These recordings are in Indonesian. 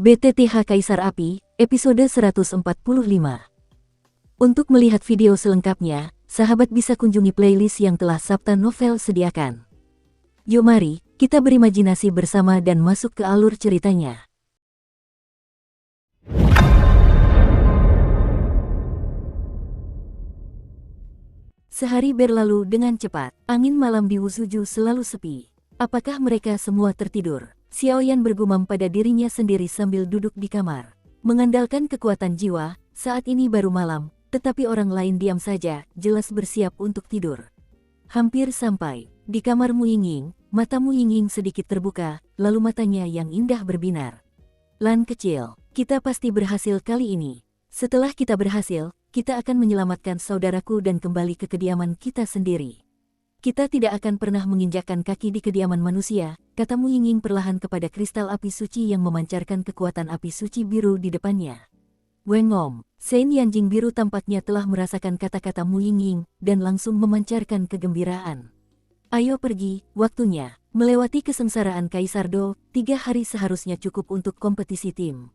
BTTH Kaisar Api, episode 145. Untuk melihat video selengkapnya, sahabat bisa kunjungi playlist yang telah Sabta Novel sediakan. Yuk mari, kita berimajinasi bersama dan masuk ke alur ceritanya. Sehari berlalu dengan cepat, angin malam di Wusuju selalu sepi. Apakah mereka semua tertidur? Xiaoyan bergumam pada dirinya sendiri sambil duduk di kamar. Mengandalkan kekuatan jiwa, saat ini baru malam, tetapi orang lain diam saja, jelas bersiap untuk tidur. Hampir sampai di kamar Mu Yingying, mata Mu Yingying sedikit terbuka, lalu matanya yang indah berbinar. Lan kecil, kita pasti berhasil kali ini. Setelah kita berhasil, kita akan menyelamatkan saudaraku dan kembali ke kediaman kita sendiri. Kita tidak akan pernah menginjakkan kaki di kediaman manusia, kata Mu Yingying perlahan kepada kristal api suci yang memancarkan kekuatan api suci biru di depannya. Wengom, Saint Yanjing biru tampaknya telah merasakan kata-kata Mu Yingying dan langsung memancarkan kegembiraan. Ayo pergi, waktunya. Melewati kesengsaraan Kaisar Do, 3 hari seharusnya cukup untuk kompetisi tim.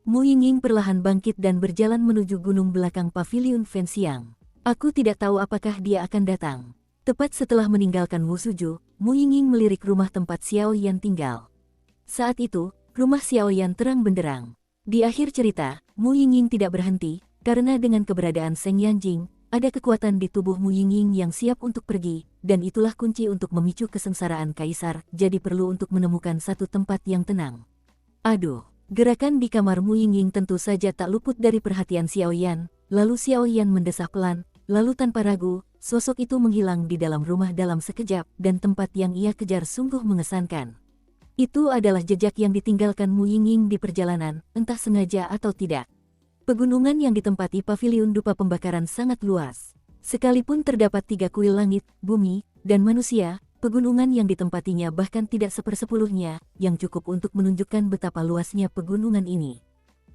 Mu Yingying perlahan bangkit dan berjalan menuju gunung belakang paviliun Fenxiang. Aku tidak tahu apakah dia akan datang. Tepat setelah meninggalkan Wusuju, Mu Yingying melirik rumah tempat Xiaoyan tinggal. Saat itu, rumah Xiaoyan terang benderang. Di akhir cerita, Mu Yingying tidak berhenti, karena dengan keberadaan Seng Yanjing, ada kekuatan di tubuh Mu Yingying yang siap untuk pergi, dan itulah kunci untuk memicu kesengsaraan Kaisar, jadi perlu untuk menemukan satu tempat yang tenang. Aduh, gerakan di kamar Mu Yingying tentu saja tak luput dari perhatian Xiaoyan, lalu Xiaoyan mendesah pelan, lalu tanpa ragu, sosok itu menghilang di dalam rumah dalam sekejap dan tempat yang ia kejar sungguh mengesankan. Itu adalah jejak yang ditinggalkan Mu Yingying di perjalanan, entah sengaja atau tidak. Pegunungan yang ditempati paviliun dupa pembakaran sangat luas. Sekalipun terdapat 3 kuil langit, bumi, dan manusia, pegunungan yang ditempatinya bahkan tidak sepersepuluhnya, yang cukup untuk menunjukkan betapa luasnya pegunungan ini.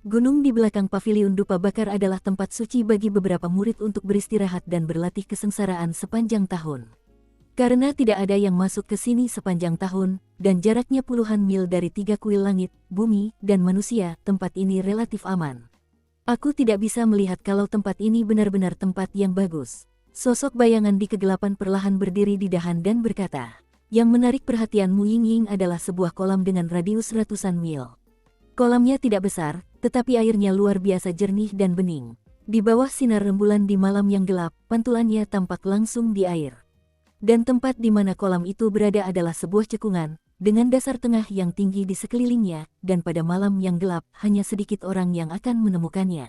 Gunung di belakang paviliun dupa bakar adalah tempat suci bagi beberapa murid untuk beristirahat dan berlatih kesengsaraan sepanjang tahun. Karena tidak ada yang masuk ke sini sepanjang tahun, dan jaraknya puluhan mil dari 3 kuil langit, bumi, dan manusia, tempat ini relatif aman. Aku tidak bisa melihat kalau tempat ini benar-benar tempat yang bagus. Sosok bayangan di kegelapan perlahan berdiri di dahan dan berkata. Yang menarik perhatian Mu Yingying adalah sebuah kolam dengan radius ratusan mil. Kolamnya tidak besar, tetapi airnya luar biasa jernih dan bening. Di bawah sinar rembulan di malam yang gelap, pantulannya tampak langsung di air. Dan tempat di mana kolam itu berada adalah sebuah cekungan, dengan dasar tengah yang tinggi di sekelilingnya, dan pada malam yang gelap, hanya sedikit orang yang akan menemukannya.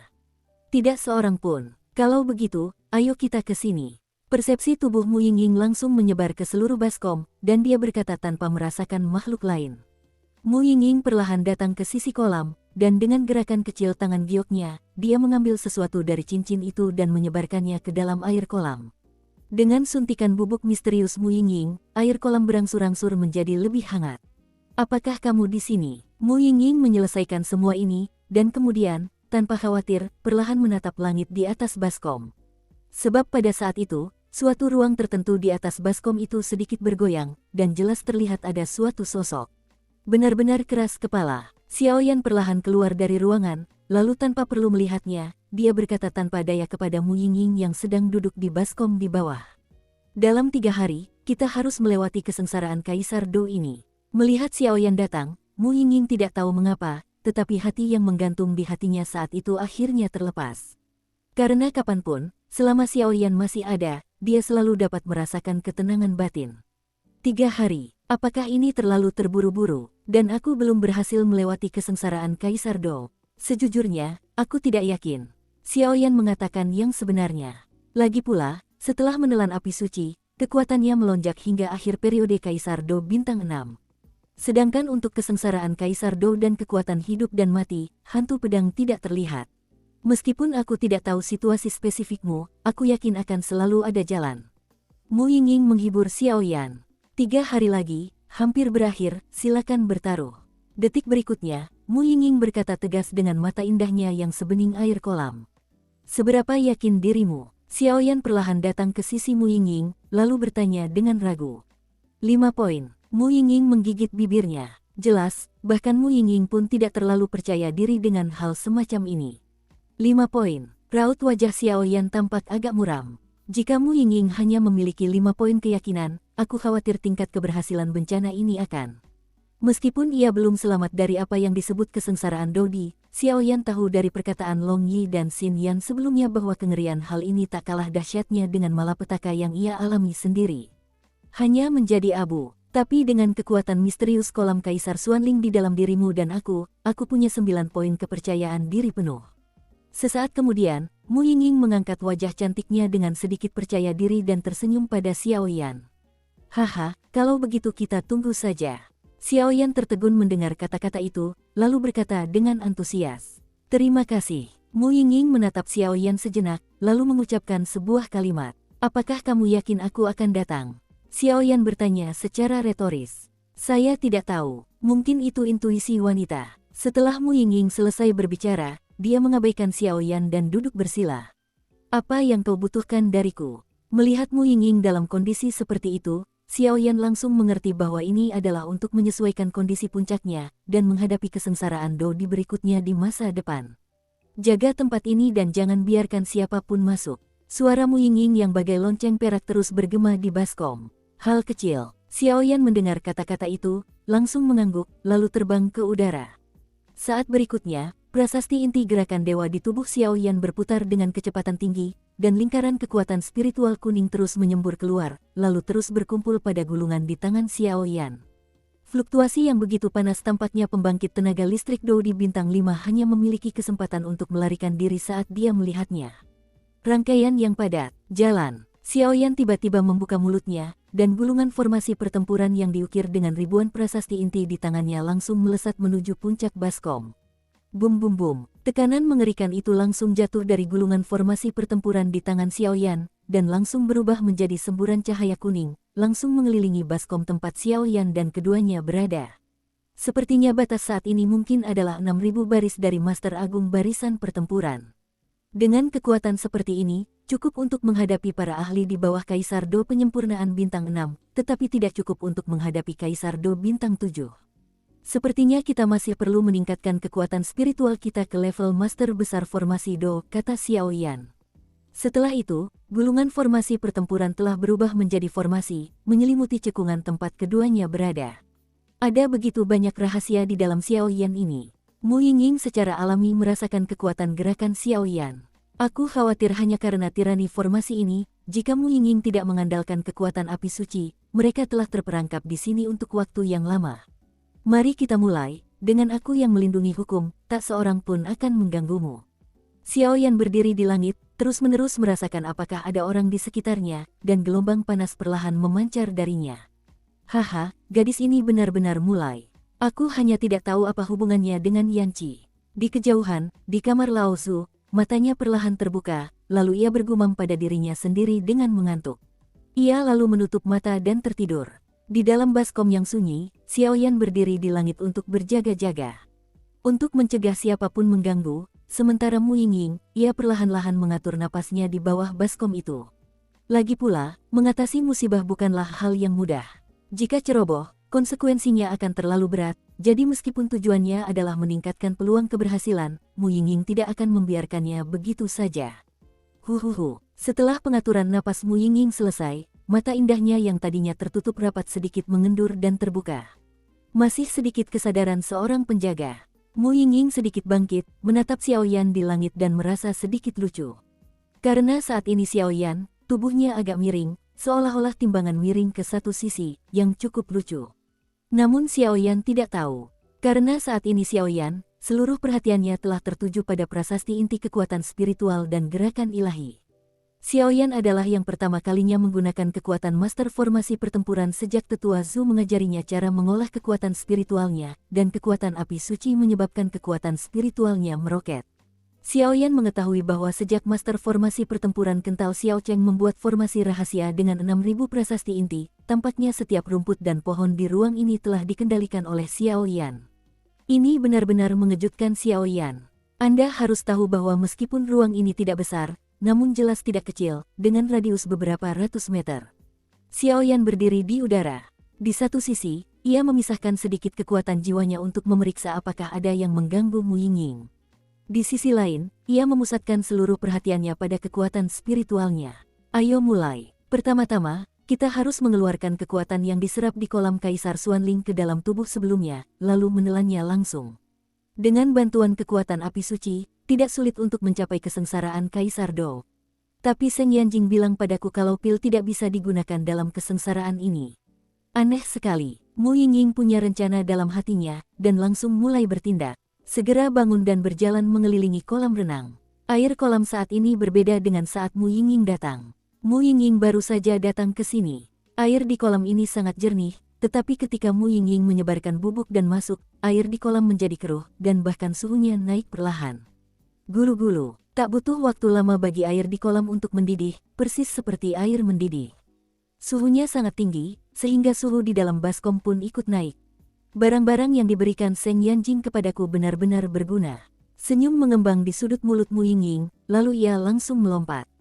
Tidak seorang pun. Kalau begitu, ayo kita ke sini. Persepsi tubuh Mu Yingying langsung menyebar ke seluruh baskom, dan dia berkata tanpa merasakan makhluk lain. Mu Yingying perlahan datang ke sisi kolam, dan dengan gerakan kecil tangan gioknya, dia mengambil sesuatu dari cincin itu dan menyebarkannya ke dalam air kolam. Dengan suntikan bubuk misterius Mu Yingying, air kolam berangsur-angsur menjadi lebih hangat. Apakah kamu di sini? Mu Yingying menyelesaikan semua ini, dan kemudian, tanpa khawatir, perlahan menatap langit di atas baskom. Sebab pada saat itu, suatu ruang tertentu di atas baskom itu sedikit bergoyang, dan jelas terlihat ada suatu sosok. Benar-benar keras kepala. Xiaoyan perlahan keluar dari ruangan, lalu tanpa perlu melihatnya, dia berkata tanpa daya kepada Mu Yingying yang sedang duduk di baskom di bawah. Dalam 3 hari, kita harus melewati kesengsaraan Kaisar Do ini. Melihat Xiaoyan datang, Mu Yingying tidak tahu mengapa, tetapi hati yang menggantung di hatinya saat itu akhirnya terlepas. Karena kapanpun, selama Xiaoyan masih ada, dia selalu dapat merasakan ketenangan batin. 3 hari, apakah ini terlalu terburu-buru? Dan aku belum berhasil melewati kesengsaraan Kaisar Do. Sejujurnya, aku tidak yakin. Xiaoyan mengatakan yang sebenarnya. Lagi pula, setelah menelan api suci, kekuatannya melonjak hingga akhir periode Kaisar Do bintang 6. Sedangkan untuk kesengsaraan Kaisar Do dan kekuatan hidup dan mati, hantu pedang tidak terlihat. Meskipun aku tidak tahu situasi spesifikmu, aku yakin akan selalu ada jalan. Mu Yingying menghibur Xiaoyan. 3 hari lagi, hampir berakhir, silakan bertaruh. Detik berikutnya, Mu Yingying berkata tegas dengan mata indahnya yang sebening air kolam. Seberapa yakin dirimu? Xiaoyan perlahan datang ke sisi Mu Yingying, lalu bertanya dengan ragu. 5 poin. Mu Yingying menggigit bibirnya. Jelas, bahkan Mu Yingying pun tidak terlalu percaya diri dengan hal semacam ini. 5 poin. Raut wajah Xiao Yan tampak agak muram. Jika Mu Yingying hanya memiliki 5 poin keyakinan, aku khawatir tingkat keberhasilan bencana ini akan. Meskipun ia belum selamat dari apa yang disebut kesengsaraan Dodi, Xiao Yan tahu dari perkataan Long Yi dan Xin Yan sebelumnya bahwa kengerian hal ini tak kalah dahsyatnya dengan malapetaka yang ia alami sendiri. Hanya menjadi abu. Tapi dengan kekuatan misterius kolam Kaisar Xuanling di dalam dirimu dan aku punya 9 poin kepercayaan diri penuh. Sesaat kemudian, Mu Yingying mengangkat wajah cantiknya dengan sedikit percaya diri dan tersenyum pada Xiao Yan. Haha, kalau begitu kita tunggu saja. Xiao Yan tertegun mendengar kata-kata itu, lalu berkata dengan antusias. Terima kasih. Mu Yingying menatap Xiao Yan sejenak, lalu mengucapkan sebuah kalimat. Apakah kamu yakin aku akan datang? Xiao Yan bertanya secara retoris. Saya tidak tahu, mungkin itu intuisi wanita. Setelah Mu Yingying selesai berbicara, dia mengabaikan Xiao Yan dan duduk bersila. Apa yang kau butuhkan dariku? Melihat Mu Yingying dalam kondisi seperti itu, Xiao Yan langsung mengerti bahwa ini adalah untuk menyesuaikan kondisi puncaknya dan menghadapi kesengsaraan Dodi berikutnya di masa depan. Jaga tempat ini dan jangan biarkan siapapun masuk. Suara Mu Yingying yang bagai lonceng perak terus bergema di baskom. Hal kecil. Xiao Yan mendengar kata-kata itu, langsung mengangguk, lalu terbang ke udara. Saat berikutnya, prasasti inti gerakan dewa di tubuh Xiao Yan berputar dengan kecepatan tinggi, dan lingkaran kekuatan spiritual kuning terus menyembur keluar, lalu terus berkumpul pada gulungan di tangan Xiao Yan. Fluktuasi yang begitu panas tampaknya pembangkit tenaga listrik Dou di bintang 5 hanya memiliki kesempatan untuk melarikan diri saat dia melihatnya. Rangkaian yang padat, jalan. Xiao Yan tiba-tiba membuka mulutnya, dan gulungan formasi pertempuran yang diukir dengan ribuan prasasti inti di tangannya langsung melesat menuju puncak baskom. Bum bum bum, tekanan mengerikan itu langsung jatuh dari gulungan formasi pertempuran di tangan Xiao Yan, dan langsung berubah menjadi semburan cahaya kuning, langsung mengelilingi baskom tempat Xiao Yan dan keduanya berada. Sepertinya batas saat ini mungkin adalah 6.000 baris dari Master Agung barisan pertempuran. Dengan kekuatan seperti ini, cukup untuk menghadapi para ahli di bawah Kaisar Do penyempurnaan bintang 6, tetapi tidak cukup untuk menghadapi Kaisar Do bintang 7. Sepertinya kita masih perlu meningkatkan kekuatan spiritual kita ke level Master Besar Formasi Do, kata Xiao Yan. Setelah itu, gulungan formasi pertempuran telah berubah menjadi formasi, menyelimuti cekungan tempat keduanya berada. Ada begitu banyak rahasia di dalam Xiao Yan ini. Mu Yingying secara alami merasakan kekuatan gerakan Xiao Yan. Aku khawatir hanya karena tirani formasi ini, jika Mu Yingying tidak mengandalkan kekuatan api suci, mereka telah terperangkap di sini untuk waktu yang lama. Mari kita mulai, dengan aku yang melindungi hukum, tak seorang pun akan mengganggumu. Xiao Yan berdiri di langit, terus-menerus merasakan apakah ada orang di sekitarnya, dan gelombang panas perlahan memancar darinya. Haha, gadis ini benar-benar mulai. Aku hanya tidak tahu apa hubungannya dengan Yanqi. Di kejauhan, di kamar Lao Su, matanya perlahan terbuka, lalu ia bergumam pada dirinya sendiri dengan mengantuk. Ia lalu menutup mata dan tertidur. Di dalam baskom yang sunyi, Xiao Yan berdiri di langit untuk berjaga-jaga. Untuk mencegah siapapun mengganggu, sementara Mu Yingying, ia perlahan-lahan mengatur napasnya di bawah baskom itu. Lagi pula, mengatasi musibah bukanlah hal yang mudah. Jika ceroboh, konsekuensinya akan terlalu berat, jadi meskipun tujuannya adalah meningkatkan peluang keberhasilan, Mu Yingying tidak akan membiarkannya begitu saja. Huhuhu, setelah pengaturan napas Mu Yingying selesai, mata indahnya yang tadinya tertutup rapat sedikit mengendur dan terbuka. Masih sedikit kesadaran seorang penjaga. Mu Yingying sedikit bangkit, menatap Xiao Yan di langit dan merasa sedikit lucu. Karena saat ini Xiao Yan, tubuhnya agak miring, seolah-olah timbangan miring ke satu sisi, yang cukup lucu. Namun Xiao Yan tidak tahu, karena saat ini Xiao Yan, seluruh perhatiannya telah tertuju pada prasasti inti kekuatan spiritual dan gerakan ilahi. Xiao Yan adalah yang pertama kalinya menggunakan kekuatan master formasi pertempuran sejak tetua Zhu mengajarinya cara mengolah kekuatan spiritualnya, dan kekuatan api suci menyebabkan kekuatan spiritualnya meroket. Xiao Yan mengetahui bahwa sejak master formasi pertempuran kental Xiao Cheng membuat formasi rahasia dengan 6.000 prasasti inti, tampaknya setiap rumput dan pohon di ruang ini telah dikendalikan oleh Xiao Yan. Ini benar-benar mengejutkan Xiao Yan. Anda harus tahu bahwa meskipun ruang ini tidak besar, namun jelas tidak kecil, dengan radius beberapa ratus meter. Xiao Yan berdiri di udara. Di satu sisi, ia memisahkan sedikit kekuatan jiwanya untuk memeriksa apakah ada yang mengganggu Mu Yingying. Di sisi lain, ia memusatkan seluruh perhatiannya pada kekuatan spiritualnya. Ayo mulai. Pertama-tama, kita harus mengeluarkan kekuatan yang diserap di kolam Kaisar Xuanling ke dalam tubuh sebelumnya, lalu menelannya langsung. Dengan bantuan kekuatan api suci, tidak sulit untuk mencapai kesengsaraan Kaisar Dou. Tapi Seng Yanjing bilang padaku kalau pil tidak bisa digunakan dalam kesengsaraan ini. Aneh sekali, Mu Yingying punya rencana dalam hatinya, dan langsung mulai bertindak. Segera bangun dan berjalan mengelilingi kolam renang. Air kolam saat ini berbeda dengan saat Mu Yingying datang. Mu Yingying baru saja datang ke sini. Air di kolam ini sangat jernih, tetapi ketika Mu Yingying menyebarkan bubuk dan masuk, air di kolam menjadi keruh, dan bahkan suhunya naik perlahan. Gulu-gulu, tak butuh waktu lama bagi air di kolam untuk mendidih, persis seperti air mendidih. Suhunya sangat tinggi, sehingga suhu di dalam baskom pun ikut naik. Barang-barang yang diberikan Seng Yanjing kepadaku benar-benar berguna. Senyum mengembang di sudut mulut Mu Yingying, lalu ia langsung melompat.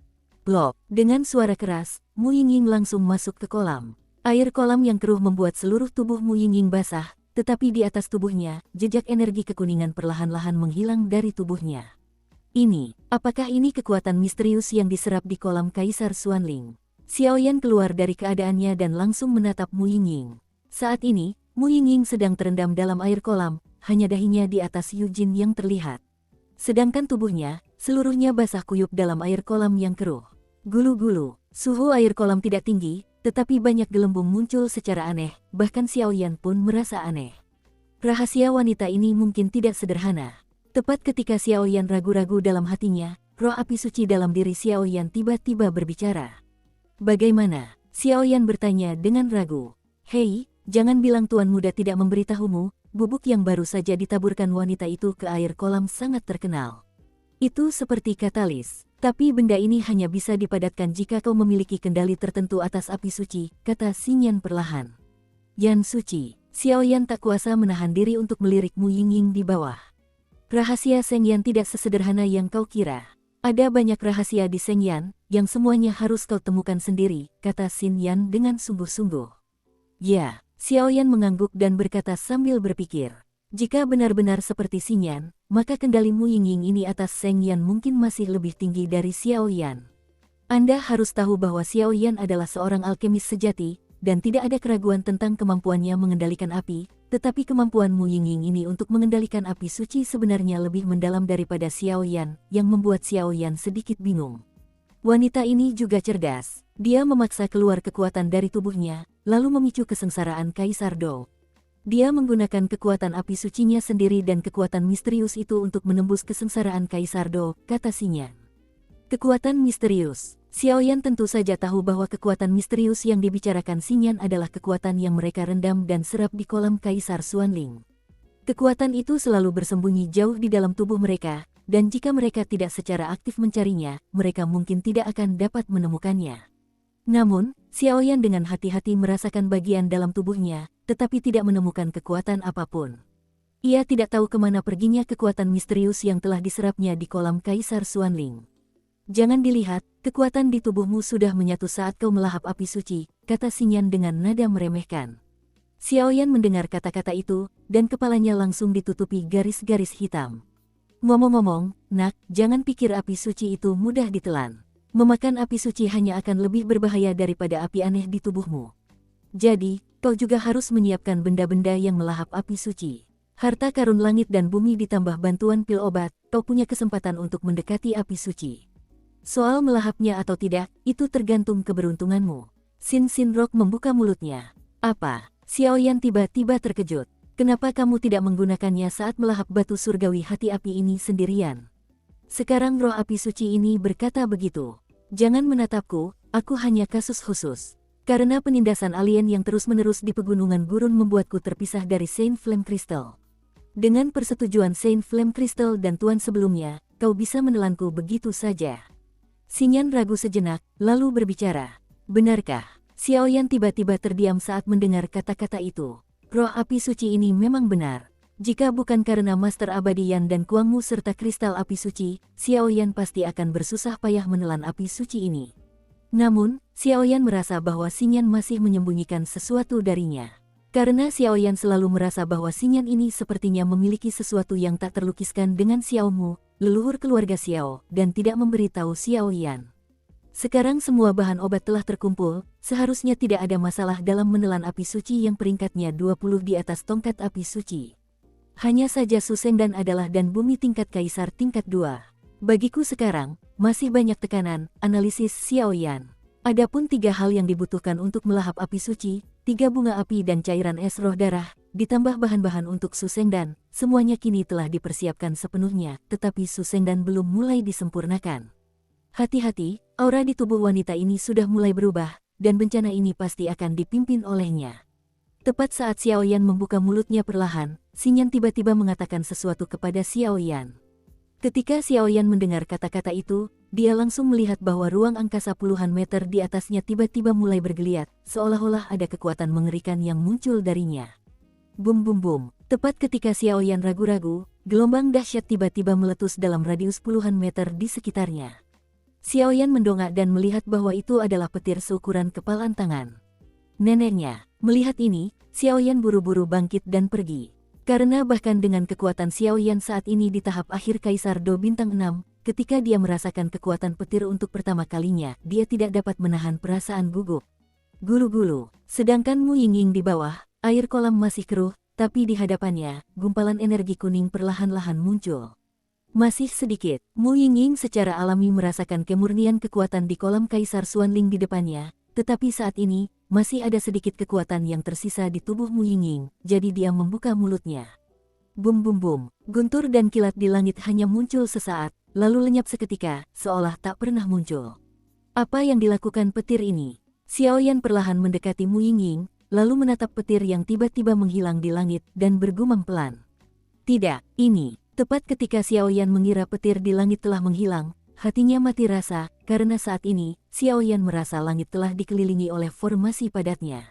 Blop, dengan suara keras, Mu Yingying langsung masuk ke kolam. Air kolam yang keruh membuat seluruh tubuh Mu Yingying basah, tetapi di atas tubuhnya, jejak energi kekuningan perlahan-lahan menghilang dari tubuhnya. Apakah ini kekuatan misterius yang diserap di kolam Kaisar Xuanling? Xiaoyan keluar dari keadaannya dan langsung menatap Mu Yingying. Saat ini, Mu Yingying sedang terendam dalam air kolam, hanya dahinya di atas Yujin yang terlihat. Sedangkan tubuhnya, seluruhnya basah kuyup dalam air kolam yang keruh. Gulu-gulu, suhu air kolam tidak tinggi, tetapi banyak gelembung muncul secara aneh, bahkan Xiaoyan pun merasa aneh. Rahasia wanita ini mungkin tidak sederhana. Tepat ketika Xiaoyan ragu-ragu dalam hatinya, roh api suci dalam diri Xiaoyan tiba-tiba berbicara. Bagaimana? Xiaoyan bertanya dengan ragu. Hei, jangan bilang Tuan Muda tidak memberitahumu, bubuk yang baru saja ditaburkan wanita itu ke air kolam sangat terkenal. Itu seperti katalis, tapi benda ini hanya bisa dipadatkan jika kau memiliki kendali tertentu atas api suci, kata Xingyan perlahan. Yan suci, Xiaoyan tak kuasa menahan diri untuk melirik Mu Yingying di bawah. Rahasia Xingyan tidak sesederhana yang kau kira. Ada banyak rahasia di Xingyan, yang semuanya harus kau temukan sendiri, kata Xingyan dengan sungguh-sungguh. Ya, Xiaoyan mengangguk dan berkata sambil berpikir. Jika benar-benar seperti Xingyan, maka kendali Mu Yingying ini atas Xingyan mungkin masih lebih tinggi dari Xiaoyan. Anda harus tahu bahwa Xiaoyan adalah seorang alkemis sejati, dan tidak ada keraguan tentang kemampuannya mengendalikan api, tetapi kemampuan Mu Yingying ini untuk mengendalikan api suci sebenarnya lebih mendalam daripada Xiaoyan, yang membuat Xiaoyan sedikit bingung. Wanita ini juga cerdas. Dia memaksa keluar kekuatan dari tubuhnya, lalu memicu kesengsaraan Kaisar Dou. Dia menggunakan kekuatan api sucinya sendiri dan kekuatan misterius itu untuk menembus kesengsaraan Kaisar Dou, kata Xingyan. Kekuatan misterius. Xiaoyan tentu saja tahu bahwa kekuatan misterius yang dibicarakan Xingyan adalah kekuatan yang mereka rendam dan serap di kolam Kaisar Xuanling. Kekuatan itu selalu bersembunyi jauh di dalam tubuh mereka, dan jika mereka tidak secara aktif mencarinya, mereka mungkin tidak akan dapat menemukannya. Namun, Xiaoyan dengan hati-hati merasakan bagian dalam tubuhnya, tetapi tidak menemukan kekuatan apapun. Ia tidak tahu kemana perginya kekuatan misterius yang telah diserapnya di kolam Kaisar Xuanling. Jangan dilihat, kekuatan di tubuhmu sudah menyatu saat kau melahap api suci, kata Xingyan dengan nada meremehkan. Xiaoyan mendengar kata-kata itu, dan kepalanya langsung ditutupi garis-garis hitam. Ngomong-ngomong, nak, jangan pikir api suci itu mudah ditelan. Memakan api suci hanya akan lebih berbahaya daripada api aneh di tubuhmu. Jadi, kau juga harus menyiapkan benda-benda yang melahap api suci. Harta karun langit dan bumi ditambah bantuan pil obat, kau punya kesempatan untuk mendekati api suci. Soal melahapnya atau tidak, itu tergantung keberuntunganmu. Sin Rock membuka mulutnya. Apa? Xiaoyan tiba-tiba terkejut. Kenapa kamu tidak menggunakannya saat melahap batu surgawi hati api ini sendirian? Sekarang roh api suci ini berkata begitu. Jangan menatapku, aku hanya kasus khusus. Karena penindasan alien yang terus-menerus di pegunungan gurun membuatku terpisah dari Saint Flame Crystal. Dengan persetujuan Saint Flame Crystal dan tuan sebelumnya, kau bisa menelanku begitu saja. Xingyan ragu sejenak, lalu berbicara. Benarkah? Xiaoyan tiba-tiba terdiam saat mendengar kata-kata itu. Roh api suci ini memang benar. Jika bukan karena Master Abadian dan Kuangmu serta kristal api suci, Xiaoyan pasti akan bersusah payah menelan api suci ini. Namun, Xiaoyan merasa bahwa Xingyan masih menyembunyikan sesuatu darinya. Karena Xiaoyan selalu merasa bahwa Xingyan ini sepertinya memiliki sesuatu yang tak terlukiskan dengan Xiao Mu, leluhur keluarga Xiao, dan tidak memberitahu Xiaoyan. Sekarang semua bahan obat telah terkumpul, seharusnya tidak ada masalah dalam menelan api suci yang peringkatnya 20 di atas tongkat api suci. Hanya saja Su Sengdan adalah dan bumi tingkat kaisar tingkat 2. Bagiku sekarang, masih banyak tekanan, analisis Xiaoyan. Adapun 3 hal yang dibutuhkan untuk melahap api suci, 3 bunga api dan cairan es roh darah, ditambah bahan-bahan untuk Su Sengdan, semuanya kini telah dipersiapkan sepenuhnya, tetapi Su Sengdan belum mulai disempurnakan. Hati-hati, aura di tubuh wanita ini sudah mulai berubah, dan bencana ini pasti akan dipimpin olehnya. Tepat saat Xiaoyan membuka mulutnya perlahan, Xingyan tiba-tiba mengatakan sesuatu kepada Xiaoyan. Ketika Xiaoyan mendengar kata-kata itu, dia langsung melihat bahwa ruang angkasa puluhan meter di atasnya tiba-tiba mulai bergeliat, seolah-olah ada kekuatan mengerikan yang muncul darinya. Bum bum bum, tepat ketika Xiaoyan ragu-ragu, gelombang dahsyat tiba-tiba meletus dalam radius puluhan meter di sekitarnya. Xiaoyan mendongak dan melihat bahwa itu adalah petir seukuran kepalan tangan. Neneknya, melihat ini, Xiaoyan buru-buru bangkit dan pergi. Karena bahkan dengan kekuatan Xiaoyan saat ini di tahap akhir Kaisar Do Bintang 6, ketika dia merasakan kekuatan petir untuk pertama kalinya, dia tidak dapat menahan perasaan gugup. Gulu-gulu, sedangkan Mu Yingying di bawah, air kolam masih keruh, tapi di hadapannya, gumpalan energi kuning perlahan-lahan muncul. Masih sedikit, Mu Yingying secara alami merasakan kemurnian kekuatan di kolam Kaisar Xuanling di depannya, tetapi saat ini, masih ada sedikit kekuatan yang tersisa di tubuh Mu Yingying, jadi dia membuka mulutnya. Bum bum bum, guntur dan kilat di langit hanya muncul sesaat, lalu lenyap seketika, seolah tak pernah muncul. Apa yang dilakukan petir ini? Xiaoyan perlahan mendekati Mu Yingying, lalu menatap petir yang tiba-tiba menghilang di langit dan bergumam pelan. Tidak, ini. Tepat ketika Xiaoyan mengira petir di langit telah menghilang, hatinya mati rasa, karena saat ini, Xiaoyan merasa langit telah dikelilingi oleh formasi padatnya.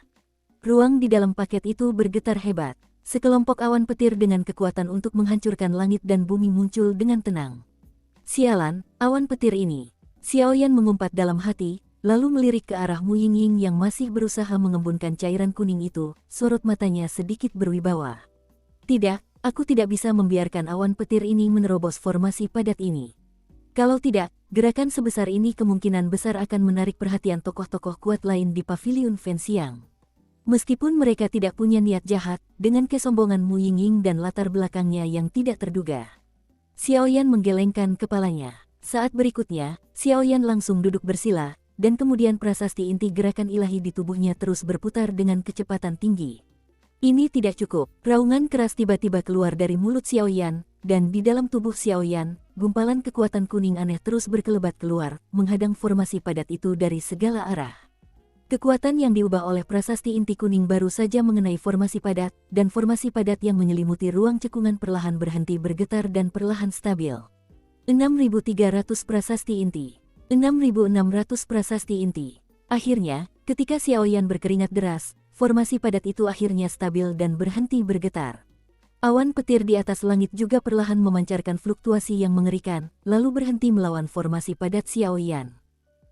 Ruang di dalam paket itu bergetar hebat. Sekelompok awan petir dengan kekuatan untuk menghancurkan langit dan bumi muncul dengan tenang. Sialan, awan petir ini. Xiaoyan mengumpat dalam hati, lalu melirik ke arah Mu Yingying yang masih berusaha mengembunkan cairan kuning itu, sorot matanya sedikit berwibawa. Tidak. Aku tidak bisa membiarkan awan petir ini menerobos formasi padat ini. Kalau tidak, gerakan sebesar ini kemungkinan besar akan menarik perhatian tokoh-tokoh kuat lain di Paviliun Fenxiang. Meskipun mereka tidak punya niat jahat, dengan kesombongan Mu Yingying dan latar belakangnya yang tidak terduga. Xiaoyan menggelengkan kepalanya. Saat berikutnya, Xiaoyan langsung duduk bersila, dan kemudian prasasti inti gerakan ilahi di tubuhnya terus berputar dengan kecepatan tinggi. Ini tidak cukup, raungan keras tiba-tiba keluar dari mulut Xiaoyan, dan di dalam tubuh Xiaoyan, gumpalan kekuatan kuning aneh terus berkelebat keluar, menghadang formasi padat itu dari segala arah. Kekuatan yang diubah oleh prasasti inti kuning baru saja mengenai formasi padat, dan formasi padat yang menyelimuti ruang cekungan perlahan berhenti bergetar dan perlahan stabil. 6.300 prasasti inti. 6.600 prasasti inti. Akhirnya, ketika Xiaoyan berkeringat deras, formasi padat itu akhirnya stabil dan berhenti bergetar. Awan petir di atas langit juga perlahan memancarkan fluktuasi yang mengerikan, lalu berhenti melawan formasi padat Xiaoyan.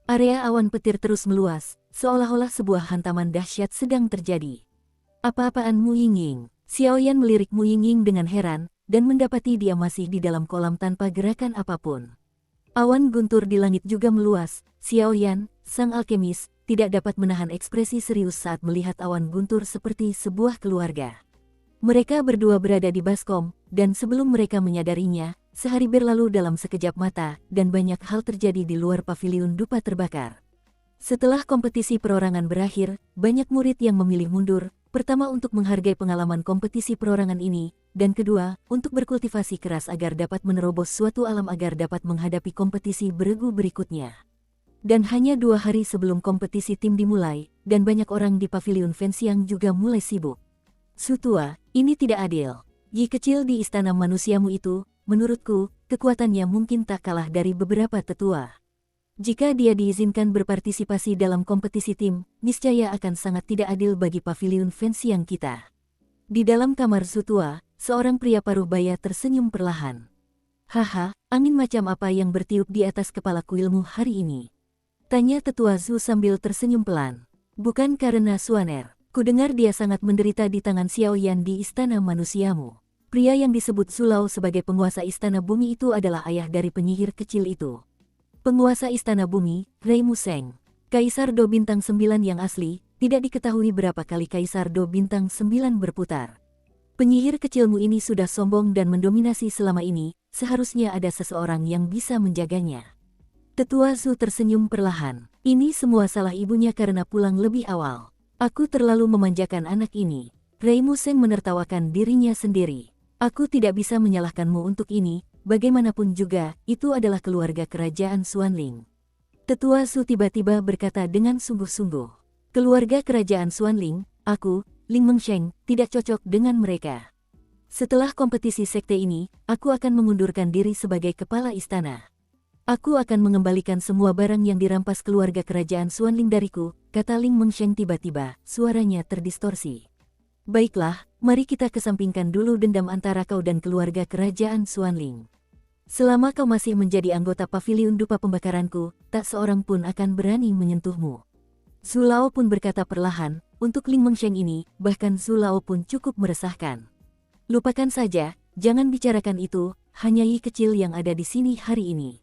Area awan petir terus meluas, seolah-olah sebuah hantaman dahsyat sedang terjadi. Apa-apaan Mu Yingying? Xiaoyan melirik Mu Yingying dengan heran, dan mendapati dia masih di dalam kolam tanpa gerakan apapun. Awan guntur di langit juga meluas. Xiaoyan, sang alkemis, tidak dapat menahan ekspresi serius saat melihat awan guntur seperti sebuah keluarga. Mereka berdua berada di baskom, dan sebelum mereka menyadarinya, sehari berlalu dalam sekejap mata, dan banyak hal terjadi di luar paviliun dupa terbakar. Setelah kompetisi perorangan berakhir, banyak murid yang memilih mundur, pertama untuk menghargai pengalaman kompetisi perorangan ini, dan kedua, untuk berkultivasi keras agar dapat menerobos suatu alam agar dapat menghadapi kompetisi beregu berikutnya. Dan hanya 2 hari sebelum kompetisi tim dimulai, dan banyak orang di Paviliun Fenxiang juga mulai sibuk. Su tua, ini tidak adil. Yi kecil di istana manusiamu itu, menurutku, kekuatannya mungkin tak kalah dari beberapa tetua. Jika dia diizinkan berpartisipasi dalam kompetisi tim, niscaya akan sangat tidak adil bagi Paviliun Fenxiang kita. Di dalam kamar Su tua, seorang pria paruh baya tersenyum perlahan. Haha, angin macam apa yang bertiup di atas kepala kuilmu hari ini? Tanya tetua Zhu sambil tersenyum pelan. Bukan karena Suaner. Kudengar dia sangat menderita di tangan Xiaoyan di istana manusiamu. Pria yang disebut Zulao sebagai penguasa istana bumi itu adalah ayah dari penyihir kecil itu. Penguasa istana bumi, Rei Museng. Kaisar Do Bintang 9 yang asli, tidak diketahui berapa kali Kaisar Do Bintang 9 berputar. Penyihir kecilmu ini sudah sombong dan mendominasi selama ini, seharusnya ada seseorang yang bisa menjaganya. Tetua Zhu tersenyum perlahan. Ini semua salah ibunya karena pulang lebih awal. Aku terlalu memanjakan anak ini. Rei Museng menertawakan dirinya sendiri. Aku tidak bisa menyalahkanmu untuk ini, bagaimanapun juga, itu adalah keluarga kerajaan Xuanling. Tetua Zhu tiba-tiba berkata dengan sungguh-sungguh. Keluarga kerajaan Xuanling, aku, Ling Mengsheng, tidak cocok dengan mereka. Setelah kompetisi sekte ini, aku akan mengundurkan diri sebagai kepala istana. Aku akan mengembalikan semua barang yang dirampas keluarga kerajaan Xuanling dariku, kata Ling Mengsheng tiba-tiba, suaranya terdistorsi. Baiklah, mari kita kesampingkan dulu dendam antara kau dan keluarga kerajaan Xuanling. Selama kau masih menjadi anggota paviliun dupa pembakaranku, tak seorang pun akan berani menyentuhmu. Zulao pun berkata perlahan, untuk Ling Mengsheng ini, bahkan Zulao pun cukup meresahkan. Lupakan saja, jangan bicarakan itu, hanya Yi kecil yang ada di sini hari ini.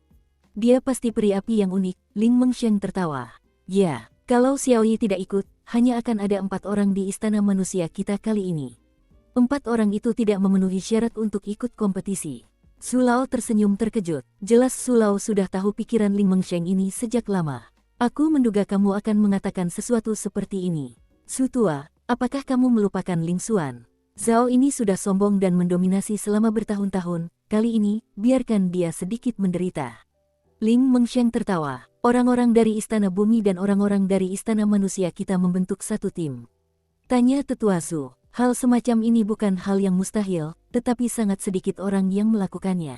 Dia pasti peri api yang unik, Ling Mengsheng tertawa. Ya, kalau Xiao Yi tidak ikut, hanya akan ada 4 orang di istana manusia kita kali ini. 4 orang itu tidak memenuhi syarat untuk ikut kompetisi. Zulao tersenyum terkejut. Jelas Zulao sudah tahu pikiran Ling Mengsheng ini sejak lama. Aku menduga kamu akan mengatakan sesuatu seperti ini. Su tua, apakah kamu melupakan Ling Xuan? Zhao ini sudah sombong dan mendominasi selama bertahun-tahun, kali ini, biarkan dia sedikit menderita. Ling Mengsheng tertawa. Orang-orang dari istana bumi dan orang-orang dari istana manusia kita membentuk satu tim. Tanya tetua Zhu. Hal semacam ini bukan hal yang mustahil, tetapi sangat sedikit orang yang melakukannya.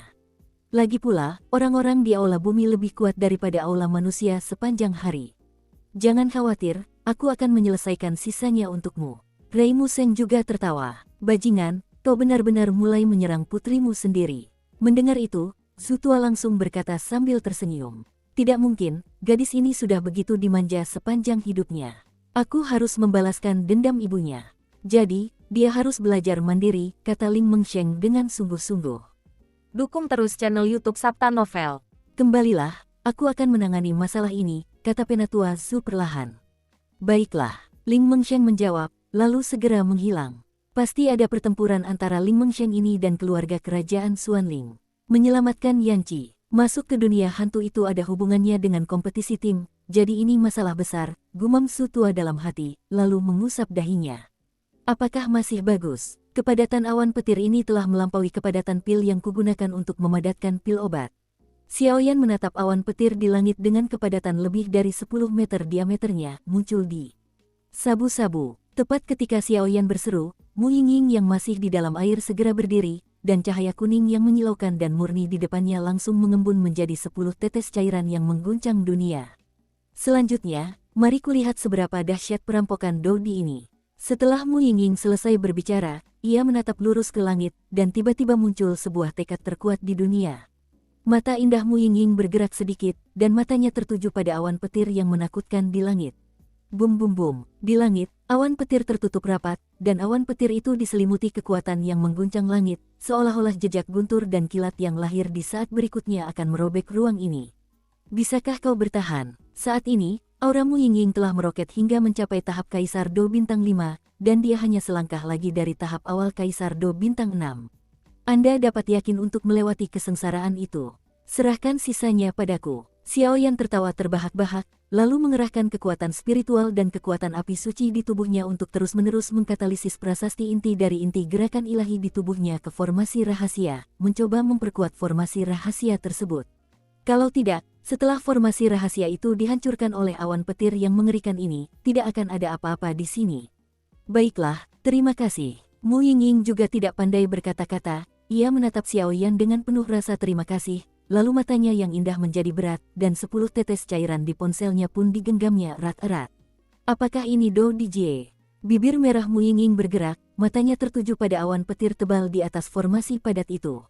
Lagi pula, orang-orang di aula bumi lebih kuat daripada aula manusia sepanjang hari. Jangan khawatir, aku akan menyelesaikan sisanya untukmu. Rei Museng juga tertawa. Bajingan, kau benar-benar mulai menyerang putrimu sendiri. Mendengar itu, Zhu tua langsung berkata sambil tersenyum. Tidak mungkin, gadis ini sudah begitu dimanja sepanjang hidupnya. Aku harus membalaskan dendam ibunya. Jadi, dia harus belajar mandiri, kata Ling Mengsheng dengan sungguh-sungguh. Dukung terus channel YouTube Sabta Novel. Kembalilah, aku akan menangani masalah ini, kata penatua Zhu perlahan. Baiklah, Ling Mengsheng menjawab, lalu segera menghilang. Pasti ada pertempuran antara Ling Mengsheng ini dan keluarga kerajaan Xuanling. Menyelamatkan Yanqi, masuk ke dunia hantu itu ada hubungannya dengan kompetisi tim, jadi ini masalah besar, gumam Su tua dalam hati, lalu mengusap dahinya. Apakah masih bagus? Kepadatan awan petir ini telah melampaui kepadatan pil yang kugunakan untuk memadatkan pil obat. Xiaoyan menatap awan petir di langit dengan kepadatan lebih dari 10 meter diameternya, muncul di sabu-sabu. Tepat ketika Xiaoyan berseru, Mu Yingying yang masih di dalam air segera berdiri, dan cahaya kuning yang menyilaukan dan murni di depannya langsung mengembun menjadi 10 tetes cairan yang mengguncang dunia. Selanjutnya, mari kulihat seberapa dahsyat perampokan Dodi ini. Setelah Mu Yingying selesai berbicara, ia menatap lurus ke langit, dan tiba-tiba muncul sebuah tekad terkuat di dunia. Mata indah Mu Yingying bergerak sedikit, dan matanya tertuju pada awan petir yang menakutkan di langit. Bum bum bum, di langit, awan petir tertutup rapat, dan awan petir itu diselimuti kekuatan yang mengguncang langit, seolah-olah jejak guntur dan kilat yang lahir di saat berikutnya akan merobek ruang ini. Bisakah kau bertahan? Saat ini, aura Mu Yingying telah meroket hingga mencapai tahap Kaisar Do Bintang 5, dan dia hanya selangkah lagi dari tahap awal Kaisar Do Bintang 6. Anda dapat yakin untuk melewati kesengsaraan itu. Serahkan sisanya padaku. Xiaoyan tertawa terbahak-bahak, lalu mengerahkan kekuatan spiritual dan kekuatan api suci di tubuhnya untuk terus-menerus mengkatalisis prasasti inti dari inti gerakan ilahi di tubuhnya ke formasi rahasia, mencoba memperkuat formasi rahasia tersebut. Kalau tidak, setelah formasi rahasia itu dihancurkan oleh awan petir yang mengerikan ini, tidak akan ada apa-apa di sini. Baiklah, terima kasih. Mu Yingying juga tidak pandai berkata-kata, ia menatap Xiaoyan dengan penuh rasa terima kasih, lalu matanya yang indah menjadi berat, dan 10 tetes cairan di ponselnya pun digenggamnya erat-erat. Apakah ini Do Dijie? Bibir merah Mu Yingying bergerak, matanya tertuju pada awan petir tebal di atas formasi padat itu.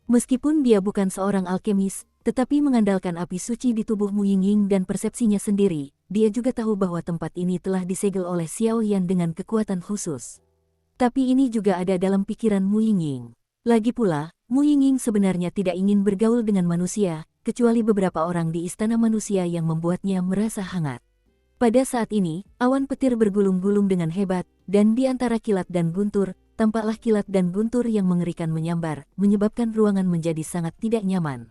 Meskipun dia bukan seorang alkemis, Tetapi mengandalkan api suci di tubuh Mu Yingying dan persepsinya sendiri, dia juga tahu bahwa tempat ini telah disegel oleh Xiao Yan dengan kekuatan khusus. Tapi ini juga ada dalam pikiran Mu Yingying. Lagi pula, Mu Yingying sebenarnya tidak ingin bergaul dengan manusia, kecuali beberapa orang di istana manusia yang membuatnya merasa hangat. Pada saat ini, awan petir bergulung-gulung dengan hebat, dan di antara kilat dan guntur, tampaklah kilat dan guntur yang mengerikan menyambar, menyebabkan ruangan menjadi sangat tidak nyaman.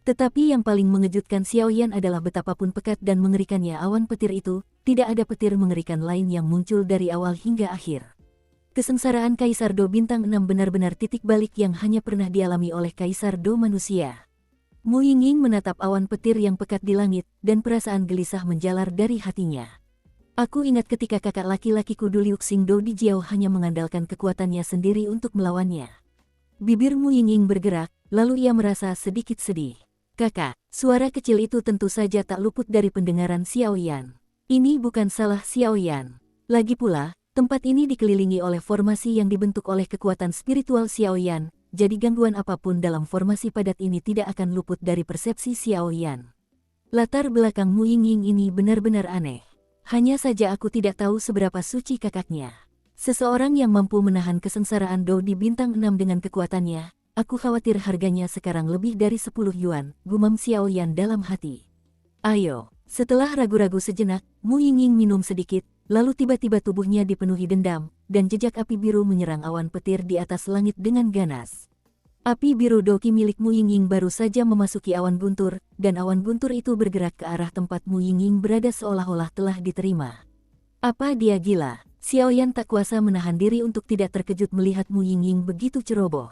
Tetapi yang paling mengejutkan Xiao Yan adalah betapapun pekat dan mengerikannya awan petir itu, tidak ada petir mengerikan lain yang muncul dari awal hingga akhir. Kesengsaraan Kaisar Do Bintang 6 benar-benar titik balik yang hanya pernah dialami oleh Kaisar Do manusia. Mu Yingying menatap awan petir yang pekat di langit, dan perasaan gelisah menjalar dari hatinya. Aku ingat ketika kakak laki-lakiku Du Liu Xingdo di Jiao hanya mengandalkan kekuatannya sendiri untuk melawannya. Bibir Mu Yingying bergerak, lalu ia merasa sedikit sedih. Kakak, suara kecil itu tentu saja tak luput dari pendengaran Xiao Yan. Ini bukan salah Xiao Yan. Lagi pula, tempat ini dikelilingi oleh formasi yang dibentuk oleh kekuatan spiritual Xiao Yan, jadi gangguan apapun dalam formasi padat ini tidak akan luput dari persepsi Xiao Yan. Latar belakang Mu Yingying ini benar-benar aneh. Hanya saja aku tidak tahu seberapa suci kakaknya. Seseorang yang mampu menahan kesengsaraan Do di bintang 6 dengan kekuatannya, aku khawatir harganya sekarang lebih dari 10 yuan, gumam Xiao Yan dalam hati. Ayo, setelah ragu-ragu sejenak, Mu Yingying minum sedikit, lalu tiba-tiba tubuhnya dipenuhi dendam, dan jejak api biru menyerang awan petir di atas langit dengan ganas. Api biru Doki milik Mu Yingying baru saja memasuki awan guntur, dan awan guntur itu bergerak ke arah tempat Mu Yingying berada seolah-olah telah diterima. Apa dia gila? Xiao Yan tak kuasa menahan diri untuk tidak terkejut melihat Mu Yingying begitu ceroboh.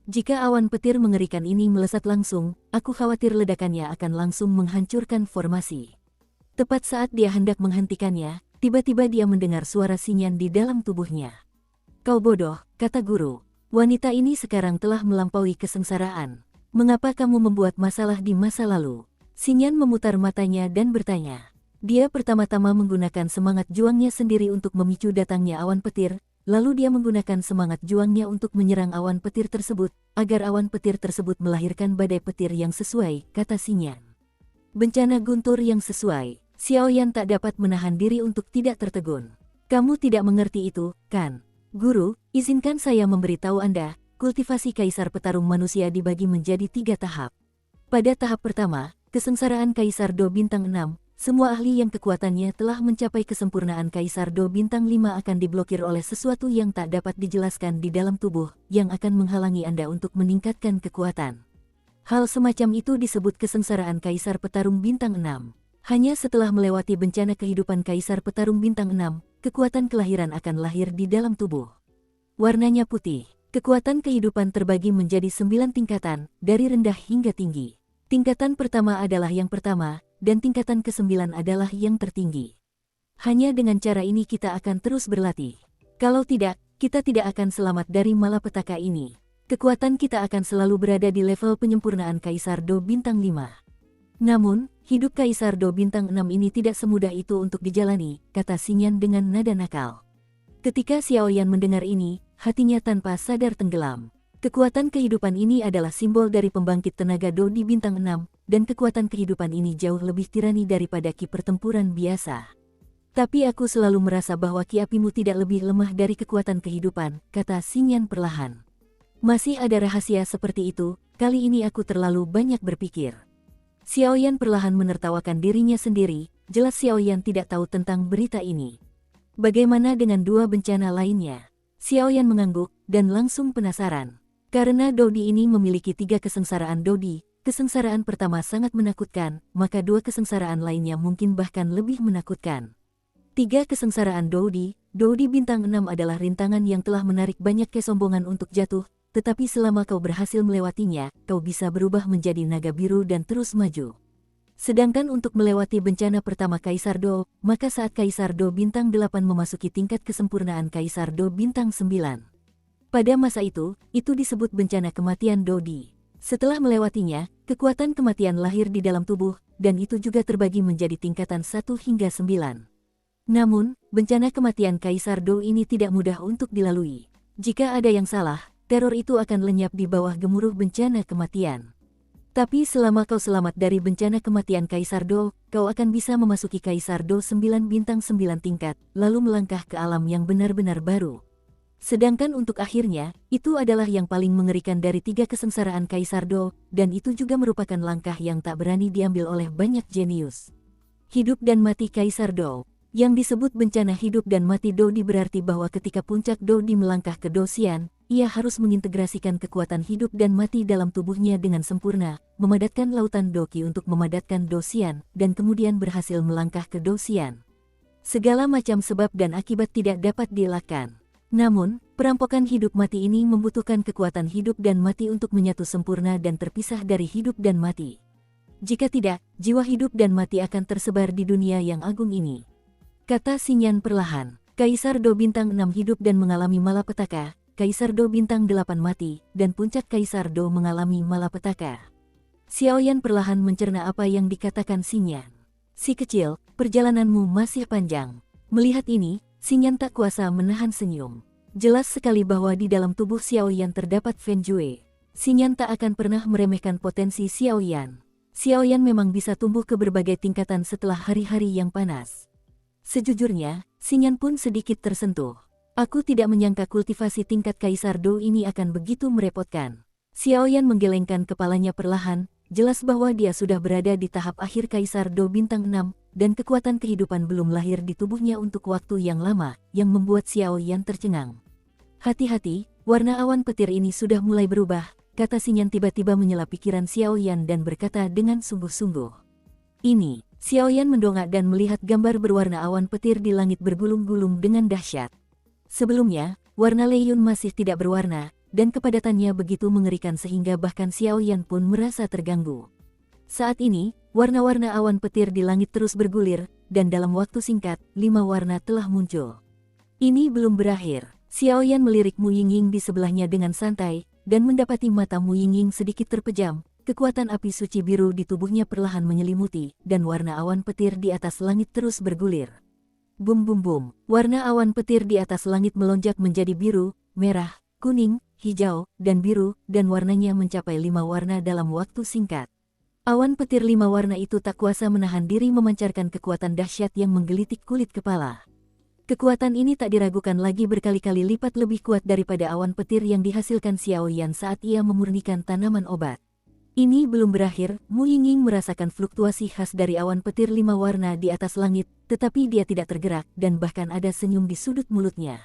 Jika awan petir mengerikan ini melesat langsung, aku khawatir ledakannya akan langsung menghancurkan formasi. Tepat saat dia hendak menghentikannya, tiba-tiba dia mendengar suara Xingyan di dalam tubuhnya. Kau bodoh, kata guru. Wanita ini sekarang telah melampaui kesengsaraan. Mengapa kamu membuat masalah di masa lalu? Xingyan memutar matanya dan bertanya. Dia pertama-tama menggunakan semangat juangnya sendiri untuk memicu datangnya awan petir, lalu dia menggunakan semangat juangnya untuk menyerang awan petir tersebut, agar awan petir tersebut melahirkan badai petir yang sesuai, kata Xingyan. Bencana guntur yang sesuai. Xiao Yan tak dapat menahan diri untuk tidak tertegun. Kamu tidak mengerti itu, kan? Guru, izinkan saya memberitahu Anda, kultivasi Kaisar Petarung Manusia dibagi menjadi 3 tahap. Pada tahap pertama, kesengsaraan Kaisar Do Bintang 6, semua ahli yang kekuatannya telah mencapai kesempurnaan Kaisar Do Bintang 5 akan diblokir oleh sesuatu yang tak dapat dijelaskan di dalam tubuh, yang akan menghalangi Anda untuk meningkatkan kekuatan. Hal semacam itu disebut kesengsaraan Kaisar Petarung Bintang 6. Hanya setelah melewati bencana kehidupan Kaisar Petarung Bintang 6, kekuatan kelahiran akan lahir di dalam tubuh. Warnanya putih. Kekuatan kehidupan terbagi menjadi 9 tingkatan, dari rendah hingga tinggi. Tingkatan pertama adalah yang pertama, dan tingkatan ke-9 adalah yang tertinggi. Hanya dengan cara ini kita akan terus berlatih. Kalau tidak, kita tidak akan selamat dari malapetaka ini. Kekuatan kita akan selalu berada di level penyempurnaan Kaisar Do Bintang 5. Namun, hidup Kaisar Do Bintang 6 ini tidak semudah itu untuk dijalani, kata Xingyan dengan nada nakal. Ketika Xiao Yan mendengar ini, hatinya tanpa sadar tenggelam. Kekuatan kehidupan ini adalah simbol dari pembangkit tenaga Do di Bintang 6, dan kekuatan kehidupan ini jauh lebih tirani daripada ki pertempuran biasa. Tapi aku selalu merasa bahwa ki apimu tidak lebih lemah dari kekuatan kehidupan, kata Xingyan perlahan. Masih ada rahasia seperti itu, kali ini aku terlalu banyak berpikir. Xiao Yan perlahan menertawakan dirinya sendiri, jelas Xiao Yan tidak tahu tentang berita ini. Bagaimana dengan 2 bencana lainnya? Xiao Yan mengangguk, dan langsung penasaran. Karena Dodi ini memiliki 3 kesengsaraan Dodi, kesengsaraan pertama sangat menakutkan, maka 2 kesengsaraan lainnya mungkin bahkan lebih menakutkan. 3 kesengsaraan Dodi Bintang 6 adalah rintangan yang telah menarik banyak kesombongan untuk jatuh, tetapi selama kau berhasil melewatinya, kau bisa berubah menjadi naga biru dan terus maju. Sedangkan untuk melewati bencana pertama Kaisar Do, maka saat Kaisar Do Bintang 8 memasuki tingkat kesempurnaan Kaisar Do Bintang 9. Pada masa itu disebut bencana kematian Dodi. Setelah melewatinya, kekuatan kematian lahir di dalam tubuh, dan itu juga terbagi menjadi tingkatan 1 hingga 9. Namun, bencana kematian Kaisar Do ini tidak mudah untuk dilalui. Jika ada yang salah, teror itu akan lenyap di bawah gemuruh bencana kematian. Tapi selama kau selamat dari bencana kematian Kaisar Do, kau akan bisa memasuki Kaisar Do 9 bintang 9 tingkat, lalu melangkah ke alam yang benar-benar baru. Sedangkan untuk akhirnya, itu adalah yang paling mengerikan dari 3 kesengsaraan Kaisar Do, dan itu juga merupakan langkah yang tak berani diambil oleh banyak jenius. Hidup dan mati Kaisar Do. Yang disebut bencana hidup dan mati Dodi berarti bahwa ketika puncak Dodi melangkah ke Dosian, ia harus mengintegrasikan kekuatan hidup dan mati dalam tubuhnya dengan sempurna, memadatkan lautan Doki untuk memadatkan Dosian, dan kemudian berhasil melangkah ke Dosian. Segala macam sebab dan akibat tidak dapat dielakkan. Namun, perampokan hidup mati ini membutuhkan kekuatan hidup dan mati untuk menyatu sempurna dan terpisah dari hidup dan mati. Jika tidak, jiwa hidup dan mati akan tersebar di dunia yang agung ini. Kata Xingyan perlahan, Kaisar Do bintang 6 hidup dan mengalami malapetaka, Kaisar Do bintang 8 mati, dan puncak Kaisar Do mengalami malapetaka. Xiaoyan perlahan mencerna apa yang dikatakan Xingyan. Si kecil, perjalananmu masih panjang. Melihat ini, Xingyan tak kuasa menahan senyum. Jelas sekali bahwa di dalam tubuh Xiaoyan terdapat Feng Jue. Xingyan tak akan pernah meremehkan potensi Xiaoyan. Xiaoyan memang bisa tumbuh ke berbagai tingkatan setelah hari-hari yang panas. Sejujurnya, Xingyan pun sedikit tersentuh. Aku tidak menyangka kultivasi tingkat Kaisar Do ini akan begitu merepotkan. Xiaoyan menggelengkan kepalanya perlahan, jelas bahwa dia sudah berada di tahap akhir Kaisar Do bintang 6, dan kekuatan kehidupan belum lahir di tubuhnya untuk waktu yang lama, yang membuat Xiaoyan tercengang. Hati-hati, warna awan petir ini sudah mulai berubah, kata Xingyan tiba-tiba menyela pikiran Xiaoyan dan berkata dengan sungguh-sungguh. Ini. Xiaoyan mendongak dan melihat gambar berwarna awan petir di langit bergulung-gulung dengan dahsyat. Sebelumnya, warna Leiyun masih tidak berwarna, dan kepadatannya begitu mengerikan sehingga bahkan Xiaoyan pun merasa terganggu. Saat ini, warna-warna awan petir di langit terus bergulir, dan dalam waktu singkat, 5 warna telah muncul. Ini belum berakhir. Xiaoyan melirik Mu Yingying di sebelahnya dengan santai, dan mendapati mata Mu Yingying sedikit terpejam. Kekuatan api suci biru di tubuhnya perlahan menyelimuti, dan warna awan petir di atas langit terus bergulir. Bum bum bum, warna awan petir di atas langit melonjak menjadi biru, merah, kuning, hijau, dan biru, dan warnanya mencapai 5 warna dalam waktu singkat. Awan petir 5 warna itu tak kuasa menahan diri memancarkan kekuatan dahsyat yang menggelitik kulit kepala. Kekuatan ini tak diragukan lagi berkali-kali lipat lebih kuat daripada awan petir yang dihasilkan Xiaoyan saat ia memurnikan tanaman obat. Ini belum berakhir, Mu Yingying merasakan fluktuasi khas dari awan petir 5 warna di atas langit, tetapi dia tidak tergerak dan bahkan ada senyum di sudut mulutnya.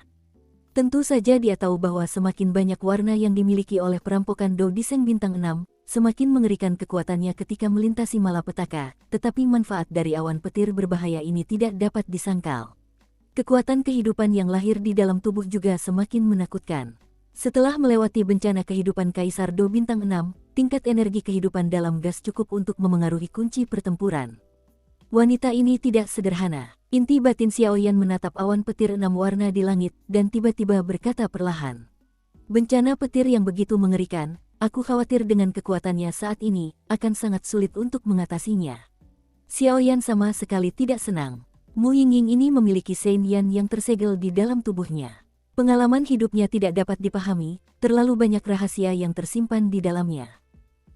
Tentu saja dia tahu bahwa semakin banyak warna yang dimiliki oleh perampokan Do di Seng bintang 6, semakin mengerikan kekuatannya ketika melintasi malapetaka, tetapi manfaat dari awan petir berbahaya ini tidak dapat disangkal. Kekuatan kehidupan yang lahir di dalam tubuh juga semakin menakutkan. Setelah melewati bencana kehidupan Kaisar Do bintang 6, tingkat energi kehidupan dalam gas cukup untuk memengaruhi kunci pertempuran. Wanita ini tidak sederhana. Inti batin Xiaoyan menatap awan petir 6 warna di langit, dan tiba-tiba berkata perlahan. Bencana petir yang begitu mengerikan, aku khawatir dengan kekuatannya saat ini, akan sangat sulit untuk mengatasinya. Xiaoyan sama sekali tidak senang. Mu Yingying ini memiliki Sein Yan yang tersegel di dalam tubuhnya. Pengalaman hidupnya tidak dapat dipahami, terlalu banyak rahasia yang tersimpan di dalamnya.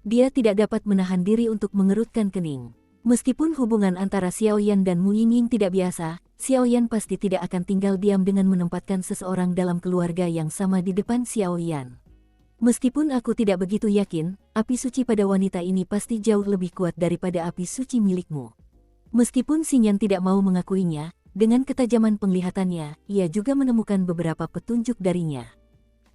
Dia tidak dapat menahan diri untuk mengerutkan kening. Meskipun hubungan antara Xiaoyan dan Mu Yingying tidak biasa, Xiaoyan pasti tidak akan tinggal diam dengan menempatkan seseorang dalam keluarga yang sama di depan Xiaoyan. Meskipun aku tidak begitu yakin, api suci pada wanita ini pasti jauh lebih kuat daripada api suci milikmu. Meskipun Xingyan tidak mau mengakuinya, dengan ketajaman penglihatannya, ia juga menemukan beberapa petunjuk darinya.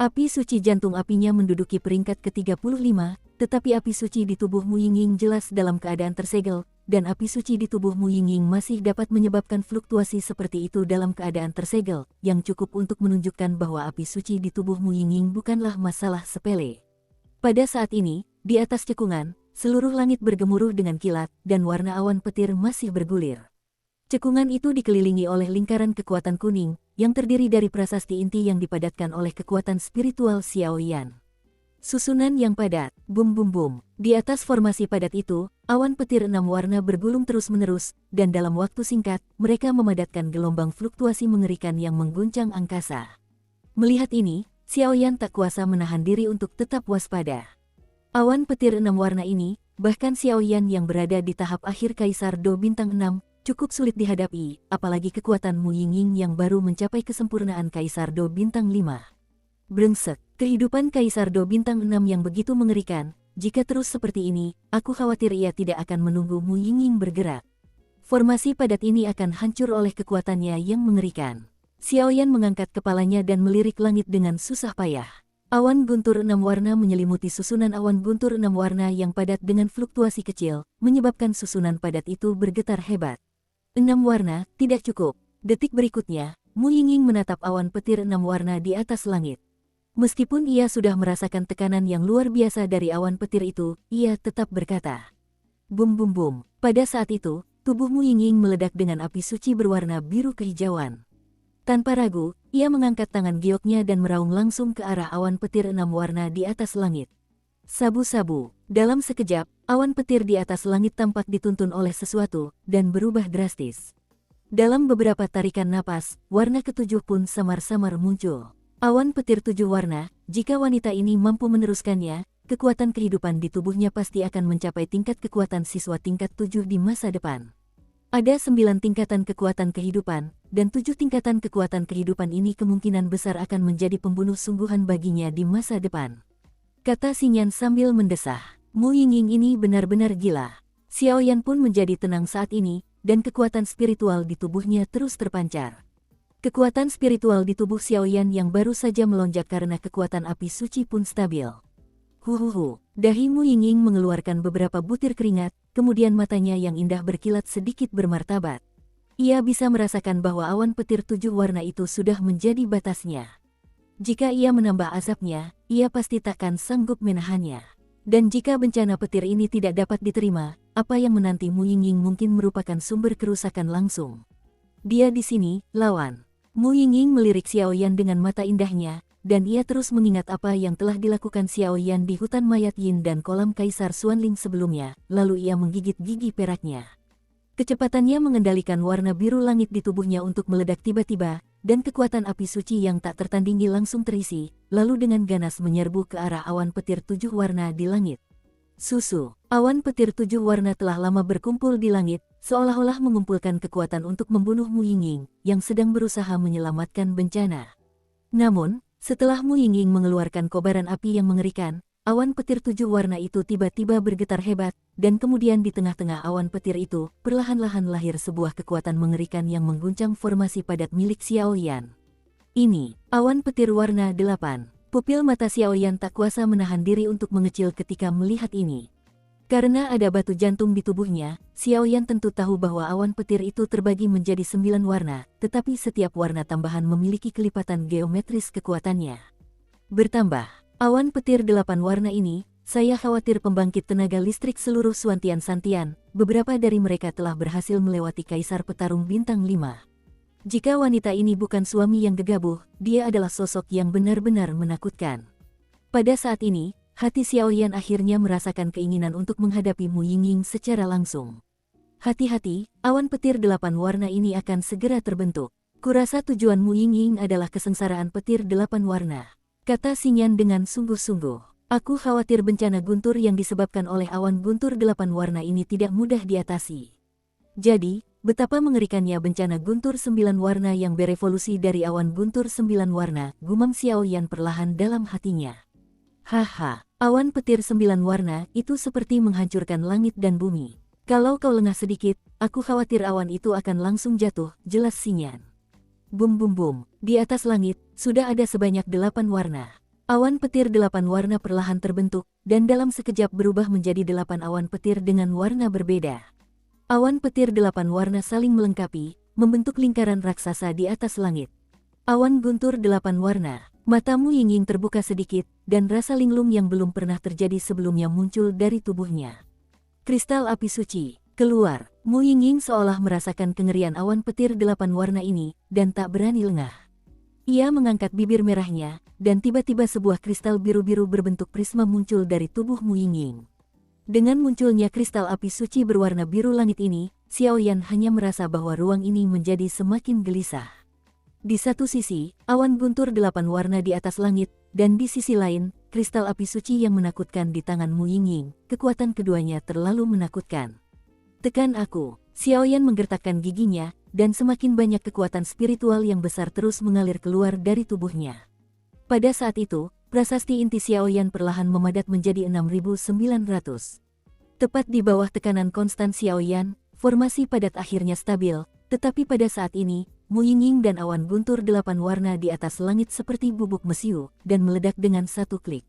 Api suci jantung apinya menduduki peringkat ke-35, tetapi api suci di tubuh Mu Yingying jelas dalam keadaan tersegel, dan api suci di tubuh Mu Yingying masih dapat menyebabkan fluktuasi seperti itu dalam keadaan tersegel, yang cukup untuk menunjukkan bahwa api suci di tubuh Mu Yingying bukanlah masalah sepele. Pada saat ini, di atas cekungan, seluruh langit bergemuruh dengan kilat, dan warna awan petir masih bergulir. Cekungan itu dikelilingi oleh lingkaran kekuatan kuning, yang terdiri dari prasasti inti yang dipadatkan oleh kekuatan spiritual Xiaoyan. Susunan yang padat, bum bum bum. Di atas formasi padat itu, awan petir 6 warna bergulung terus-menerus, dan dalam waktu singkat, mereka memadatkan gelombang fluktuasi mengerikan yang mengguncang angkasa. Melihat ini, Xiaoyan tak kuasa menahan diri untuk tetap waspada. Awan petir 6 warna ini, Bahkan Xiaoyan yang berada di tahap akhir Kaisar Do Bintang 6 cukup sulit dihadapi, apalagi kekuatan Mu Yingying yang baru mencapai kesempurnaan Kaisar Do Bintang 5. Brengsek, kehidupan Kaisar Do Bintang 6 yang begitu mengerikan. Jika terus seperti ini, aku khawatir ia tidak akan menunggu Mu Yingying bergerak. Formasi padat ini akan hancur oleh kekuatannya yang mengerikan. Xiaoyan mengangkat kepalanya dan melirik langit dengan susah payah. Awan guntur 6 warna menyelimuti susunan awan guntur 6 warna yang padat dengan fluktuasi kecil, menyebabkan susunan padat itu bergetar hebat. 6 warna, tidak cukup. Detik berikutnya, Mu Yingying menatap awan petir 6 warna di atas langit. Meskipun ia sudah merasakan tekanan yang luar biasa dari awan petir itu, ia tetap berkata, "Bum bum bum." Pada saat itu, tubuh Mu Yingying meledak dengan api suci berwarna biru kehijauan. Tanpa ragu, ia mengangkat tangan gioknya dan meraung langsung ke arah awan petir 6 warna di atas langit. Sabu-sabu, dalam sekejap, awan petir di atas langit tampak dituntun oleh sesuatu, dan berubah drastis. Dalam beberapa tarikan napas, warna ketujuh pun samar-samar muncul. Awan petir 7 warna, jika wanita ini mampu meneruskannya, kekuatan kehidupan di tubuhnya pasti akan mencapai tingkat kekuatan siswa tingkat 7 di masa depan. Ada 9 tingkatan kekuatan kehidupan, dan 7 tingkatan kekuatan kehidupan ini kemungkinan besar akan menjadi pembunuh sungguhan baginya di masa depan. Kata Xingyan sambil mendesah, Mu Yingying ini benar-benar gila. Xiaoyan pun menjadi tenang saat ini, dan kekuatan spiritual di tubuhnya terus terpancar. Kekuatan spiritual di tubuh Xiaoyan yang baru saja melonjak karena kekuatan api suci pun stabil. Huhuhu, dahi Mu Yingying mengeluarkan beberapa butir keringat, kemudian matanya yang indah berkilat sedikit bermartabat. Ia bisa merasakan bahwa awan petir 7 warna itu sudah menjadi batasnya. Jika ia menambah azabnya, ia pasti takkan sanggup menahannya. Dan jika bencana petir ini tidak dapat diterima, apa yang menanti Mu Yingying mungkin merupakan sumber kerusakan langsung. Dia di sini, lawan. Mu Yingying melirik Xiaoyan dengan mata indahnya, dan ia terus mengingat apa yang telah dilakukan Xiaoyan di hutan mayat Yin dan kolam Kaisar Xuanling sebelumnya, lalu ia menggigit gigi peraknya. Kecepatannya mengendalikan warna biru langit di tubuhnya untuk meledak tiba-tiba, dan kekuatan api suci yang tak tertandingi langsung terisi, lalu dengan ganas menyerbu ke arah awan petir 7 warna di langit. Susu, awan petir 7 warna telah lama berkumpul di langit, seolah-olah mengumpulkan kekuatan untuk membunuh Mu Yingying, yang sedang berusaha menyelamatkan bencana. Namun, setelah Mu Yingying mengeluarkan kobaran api yang mengerikan, awan petir 7 warna itu tiba-tiba bergetar hebat, dan kemudian di tengah-tengah awan petir itu, perlahan-lahan lahir sebuah kekuatan mengerikan yang mengguncang formasi padat milik Xiaoyan. Ini, awan petir warna 8. Pupil mata Xiaoyan tak kuasa menahan diri untuk mengecil ketika melihat ini. Karena ada batu jantung di tubuhnya, Xiaoyan tentu tahu bahwa awan petir itu terbagi menjadi 9 warna, tetapi setiap warna tambahan memiliki kelipatan geometris kekuatannya. Bertambah, awan petir 8 warna ini, saya khawatir pembangkit tenaga listrik seluruh Suantian Santian, beberapa dari mereka telah berhasil melewati Kaisar Petarung Bintang 5. Jika wanita ini bukan suami yang gegabah, dia adalah sosok yang benar-benar menakutkan. Pada saat ini, hati Xiaoyan akhirnya merasakan keinginan untuk menghadapi Mu Yingying secara langsung. Hati-hati, awan petir 8 warna ini akan segera terbentuk. Kurasa tujuan Mu Yingying adalah kesengsaraan petir 8 warna. Kata Xingyan dengan sungguh-sungguh. Aku khawatir bencana guntur yang disebabkan oleh awan guntur 8 warna ini tidak mudah diatasi. Jadi, betapa mengerikannya bencana guntur 9 warna yang berevolusi dari awan guntur 9 warna, gumam Xiaoyan perlahan dalam hatinya. Haha, awan petir 9 warna itu seperti menghancurkan langit dan bumi. Kalau kau lengah sedikit, aku khawatir awan itu akan langsung jatuh, jelas Xingyan. Bum bum bum, di atas langit, sudah ada sebanyak 8 warna. Awan petir 8 warna perlahan terbentuk, dan dalam sekejap berubah menjadi 8 awan petir dengan warna berbeda. Awan petir 8 warna saling melengkapi, membentuk lingkaran raksasa di atas langit. Awan guntur 8 warna. Mata Mu Yingying terbuka sedikit, dan rasa linglung yang belum pernah terjadi sebelumnya muncul dari tubuhnya. Kristal api suci, keluar. Mu Yingying seolah merasakan kengerian awan petir 8 warna ini, dan tak berani lengah. Ia mengangkat bibir merahnya, dan tiba-tiba sebuah kristal biru-biru berbentuk prisma muncul dari tubuh Mu Yingying. Dengan munculnya kristal api suci berwarna biru langit ini, Xiaoyan hanya merasa bahwa ruang ini menjadi semakin gelisah. Di satu sisi, awan guntur 8 warna di atas langit, dan di sisi lain, kristal api suci yang menakutkan di tangan Mu Yingying, kekuatan keduanya terlalu menakutkan. Tekan aku, Xiaoyan menggertakkan giginya, dan semakin banyak kekuatan spiritual yang besar terus mengalir keluar dari tubuhnya. Pada saat itu, prasasti inti Xiaoyan perlahan memadat menjadi 6.900. Tepat di bawah tekanan konstan Xiaoyan, formasi padat akhirnya stabil, tetapi pada saat ini, Mu Yingying dan awan guntur 8 warna di atas langit seperti bubuk mesiu, dan meledak dengan satu klik.